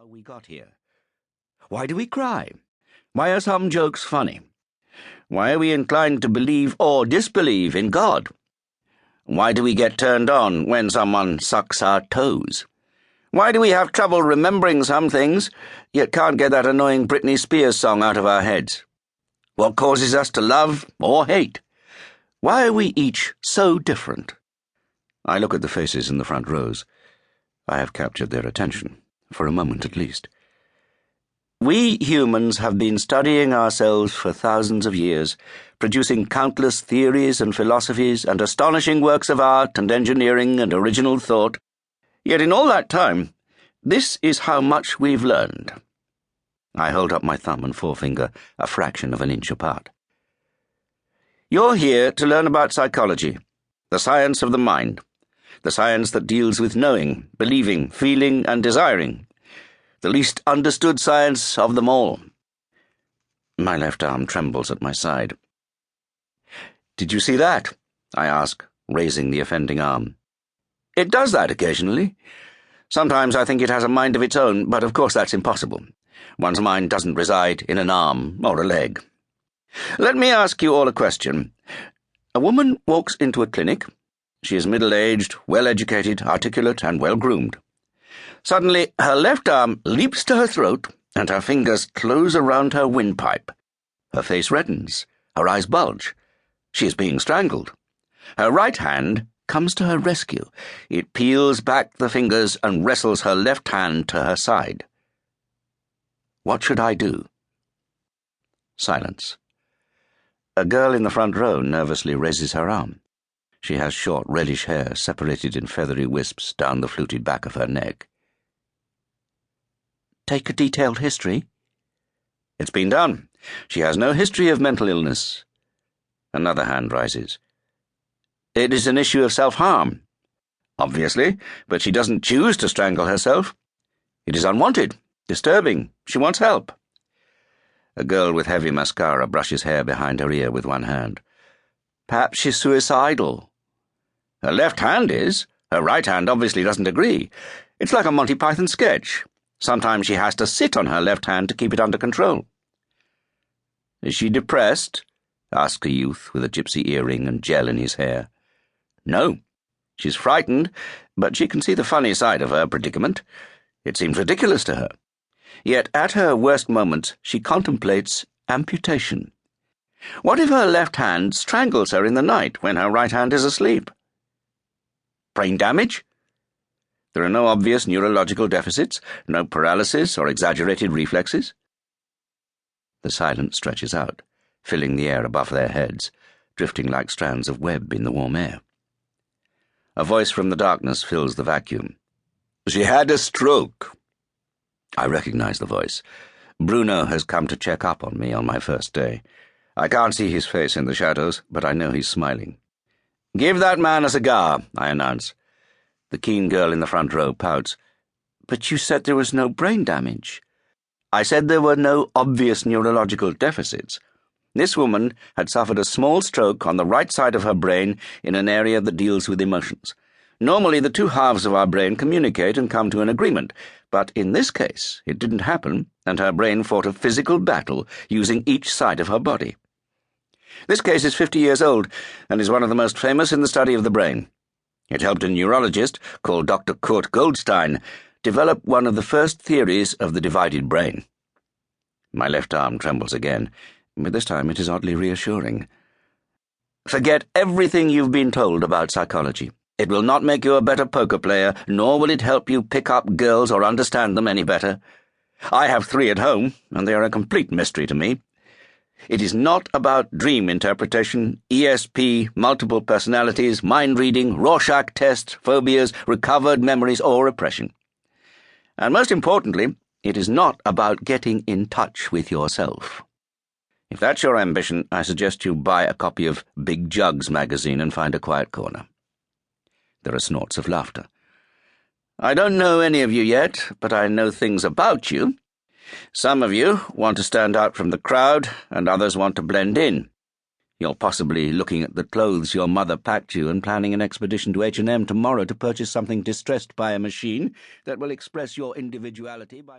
how we got here. Why do we cry? Why are some jokes funny? Why are we inclined to believe or disbelieve in God? Why do we get turned on when someone sucks our toes? Why do we have trouble remembering some things, yet can't get that annoying Britney Spears song out of our heads? What causes us to love or hate? Why are we each so different? I look at the faces in the front rows. I have captured their attention, for a moment at least. We humans have been studying ourselves for thousands of years, producing countless theories and philosophies and astonishing works of art and engineering and original thought. Yet in all that time, this is how much we've learned. I hold up my thumb and forefinger a fraction of an inch apart. You're here to learn about psychology, the science of the mind, the science that deals with knowing, believing, feeling, and desiring, the least understood science of them all. My left arm trembles at my side. Did you see that? I ask, raising the offending arm. It does that occasionally. Sometimes I think it has a mind of its own, but of course that's impossible. One's mind doesn't reside in an arm or a leg. Let me ask you all a question. A woman walks into a clinic. She is middle-aged, well-educated, articulate, and well-groomed. Suddenly, her left arm leaps to her throat, and her fingers close around her windpipe. Her face reddens. Her eyes bulge. She is being strangled. Her right hand comes to her rescue. It peels back the fingers and wrestles her left hand to her side. What should I do? Silence. A girl in the front row nervously raises her arm. She has short reddish hair separated in feathery wisps down the fluted back of her neck. Take a detailed history? It's been done. She has no history of mental illness. Another hand rises. It is an issue of self-harm. Obviously, but she doesn't choose to strangle herself. It is unwanted, disturbing. She wants help. A girl with heavy mascara brushes hair behind her ear with one hand. Perhaps she's suicidal. Her left hand is. Her right hand obviously doesn't agree. It's like a Monty Python sketch. Sometimes she has to sit on her left hand to keep it under control. Is she depressed? Asks a youth with a gypsy earring and gel in his hair. No. She's frightened, but she can see the funny side of her predicament. It seems ridiculous to her. Yet at her worst moments she contemplates amputation. What if her left hand strangles her in the night when her right hand is asleep? Brain damage? There are no obvious neurological deficits, no paralysis or exaggerated reflexes. The silence stretches out, filling the air above their heads, drifting like strands of web in the warm air. A voice from the darkness fills the vacuum. She had a stroke. I recognize the voice. Bruno has come to check up on me on my first day. I can't see his face in the shadows, but I know he's smiling. Give that man a cigar, I announce. The keen girl in the front row pouts. But you said there was no brain damage. I said there were no obvious neurological deficits. This woman had suffered a small stroke on the right side of her brain in an area that deals with emotions. Normally, the two halves of our brain communicate and come to an agreement, but in this case, it didn't happen, and her brain fought a physical battle using each side of her body. This case is 50 years old and is one of the most famous in the study of the brain. It helped a neurologist called Dr. Kurt Goldstein develop one of the first theories of the divided brain. My left arm trembles again, but this time it is oddly reassuring. Forget everything you've been told about psychology. It will not make you a better poker player, nor will it help you pick up girls or understand them any better. I have 3 at home, and they are a complete mystery to me. It is not about dream interpretation, ESP, multiple personalities, mind reading, Rorschach tests, phobias, recovered memories, or repression. And most importantly, it is not about getting in touch with yourself. If that's your ambition, I suggest you buy a copy of Big Jugs magazine and find a quiet corner. There are snorts of laughter. I don't know any of you yet, but I know things about you. Some of you want to stand out from the crowd, and others want to blend in. You're possibly looking at the clothes your mother packed you and planning an expedition to H&M tomorrow to purchase something distressed by a machine that will express your individuality by